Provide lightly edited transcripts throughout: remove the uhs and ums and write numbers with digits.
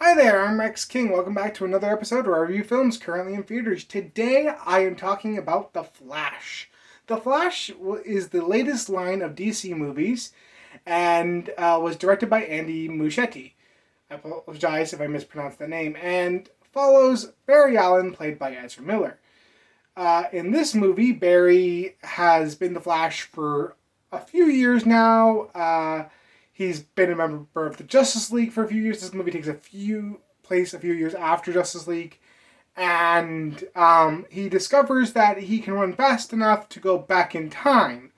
Hi there, I'm Rex King. Welcome back to another episode where I review films currently in theaters. Today I am talking about The Flash. The Flash is the latest line of DC movies and was directed by Andy Muschietti. I apologize if I mispronounced the name. And follows Barry Allen, played by Ezra Miller. In this movie, Barry has been the Flash for a few years now. He's been a member of the Justice League for a few years. This movie takes place a few years after Justice League. And he discovers that he can run fast enough to go back in time.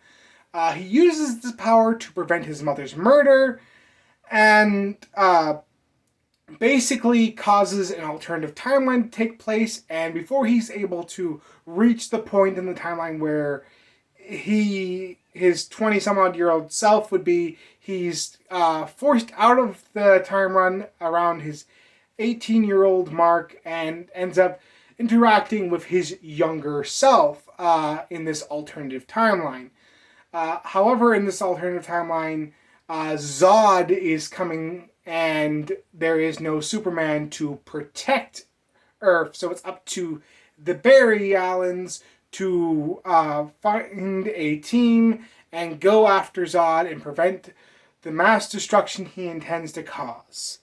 He uses this power to prevent his mother's murder and basically causes an alternative timeline to take place. And before he's able to reach the point in the timeline where his 20-some-odd-year-old self would be, he's forced out of the time run around his 18-year-old mark and ends up interacting with his younger self in this alternative timeline. However, in this alternative timeline, Zod is coming and there is no Superman to protect Earth, so it's up to the Barry Allens to find a team and go after Zod and prevent the mass destruction he intends to cause.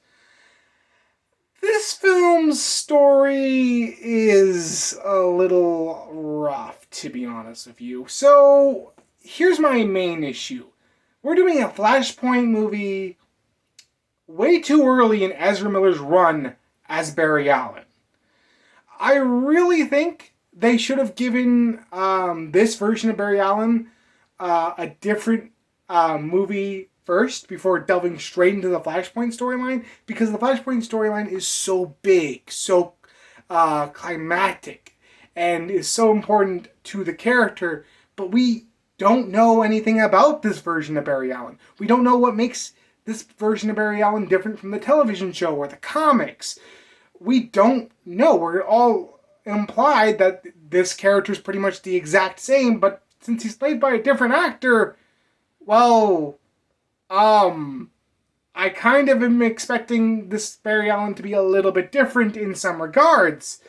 This film's story is a little rough, to be honest with you. So, here's my main issue. We're doing a Flashpoint movie way too early in Ezra Miller's run as Barry Allen. I really think they should have given this version of Barry Allen a different movie first before delving straight into the Flashpoint storyline, because the Flashpoint storyline is so big, so climactic, and is so important to the character, but we don't know anything about this version of Barry Allen. We don't know what makes this version of Barry Allen different from the television show or the comics. We don't know. We're all implied that this character is pretty much the exact same, but since he's played by a different actor, well, I kind of am expecting this Barry Allen to be a little bit different in some regards,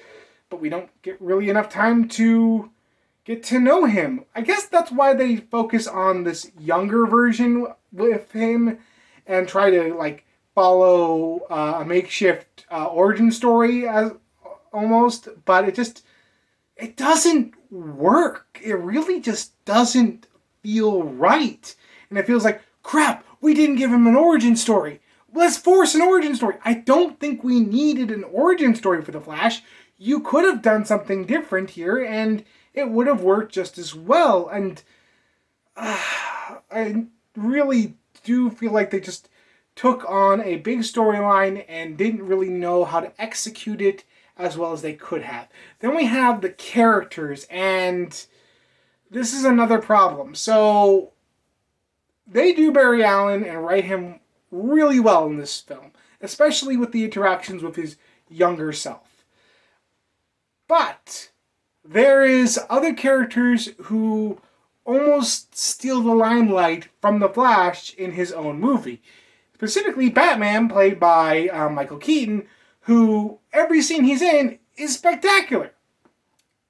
but we don't get really enough time to get to know him. I guess that's why they focus on this younger version with him and try to follow a makeshift origin story as almost, but it doesn't work. It really just doesn't feel right. And it feels like, crap, we didn't give him an origin story. Let's force an origin story. I don't think we needed an origin story for the Flash. You could have done something different here and it would have worked just as well. And I really do feel like they just took on a big storyline and didn't really know how to execute it as well as they could have. Then we have the characters, and this is another problem. So they do Barry Allen and write him really well in this film, especially with the interactions with his younger self. But there is other characters who almost steal the limelight from the Flash in his own movie. Specifically, Batman, played by Michael Keaton, who every scene he's in is spectacular.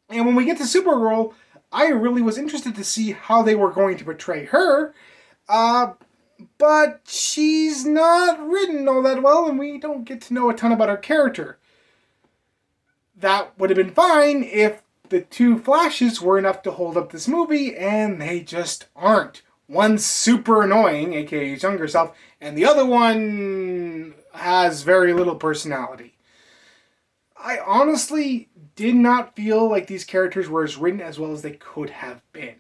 And when we get to Supergirl, I really was interested to see how they were going to portray her, but she's not written all that well, and we don't get to know a ton about her character. That would have been fine if the two Flashes were enough to hold up this movie, and they just aren't. One's super annoying, aka his younger self, and the other one has very little personality. I honestly did not feel like these characters were as written as well as they could have been.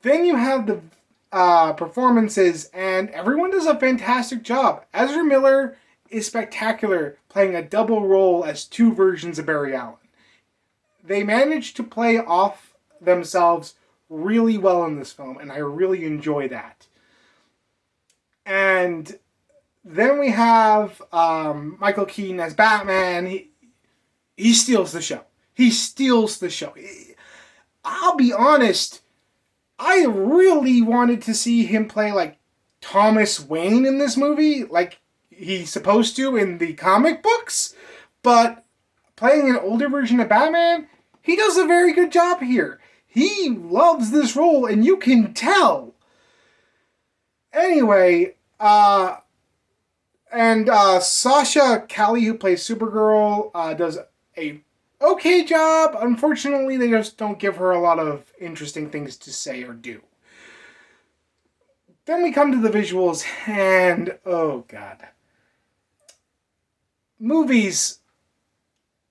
Then you have the performances, and everyone does a fantastic job. Ezra Miller is spectacular, playing a double role as two versions of Barry Allen. They managed to play off themselves really well in this film, and I really enjoy that. And then we have Michael Keaton as Batman. He steals the show. He steals the show. I'll be honest, I really wanted to see him play like Thomas Wayne in this movie. Like, he's supposed to in the comic books, but playing an older version of Batman, he does a very good job here. He loves this role, and you can tell. Anyway, Sasha Callie, who plays Supergirl, does a okay job. Unfortunately, they just don't give her a lot of interesting things to say or do. Then we come to the visuals, and oh god. Movies.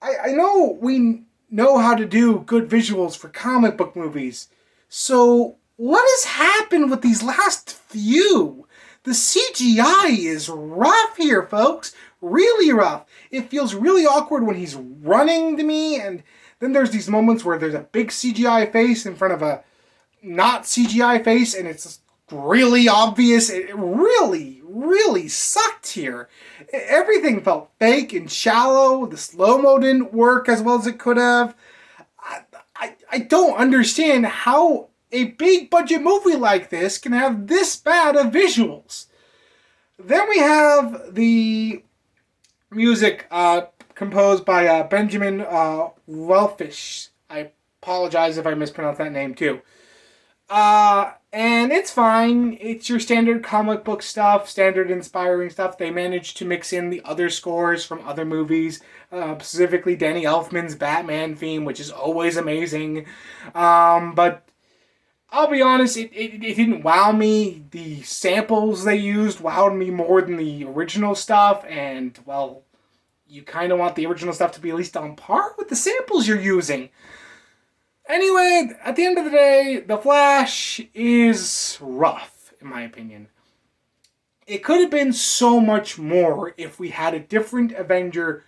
I know we know how to do good visuals for comic book movies. So, what has happened with these last few? The CGI is rough here, folks. Really rough. It feels really awkward when he's running to me, and then there's these moments where there's a big CGI face in front of a not CGI face, and it's really obvious. It really sucked here. Everything felt fake and shallow. The slow-mo didn't work as well as it could have. I don't understand how a big budget movie like this can have this bad of visuals. Then we have the music composed by Benjamin Wellfish. I apologize if I mispronounced that name too. And it's fine. It's your standard comic book stuff, standard inspiring stuff. They managed to mix in the other scores from other movies, specifically Danny Elfman's Batman theme, which is always amazing. But I'll be honest, it didn't wow me. The samples they used wowed me more than the original stuff, and, well, you kind of want the original stuff to be at least on par with the samples you're using. Anyway, at the end of the day, The Flash is rough, in my opinion. It could have been so much more if we had a different adventure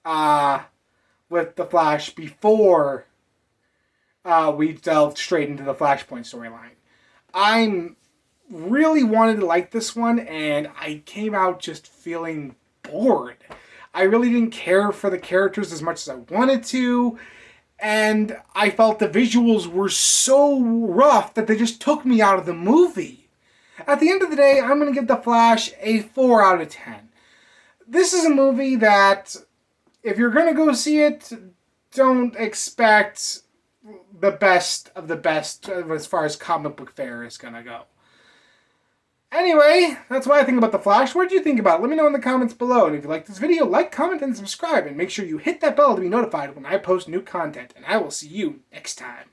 with The Flash before we delved straight into the Flashpoint storyline. I really wanted to like this one, and I came out just feeling bored. I really didn't care for the characters as much as I wanted to. And I felt the visuals were so rough that they just took me out of the movie. At the end of the day, I'm going to give The Flash a 4 out of 10. This is a movie that, if you're going to go see it, don't expect the best of the best as far as comic book fare is going to go. Anyway, that's what I think about The Flash. What did you think about it? Let me know in the comments below. And if you like this video, like, comment, and subscribe. And make sure you hit that bell to be notified when I post new content. And I will see you next time.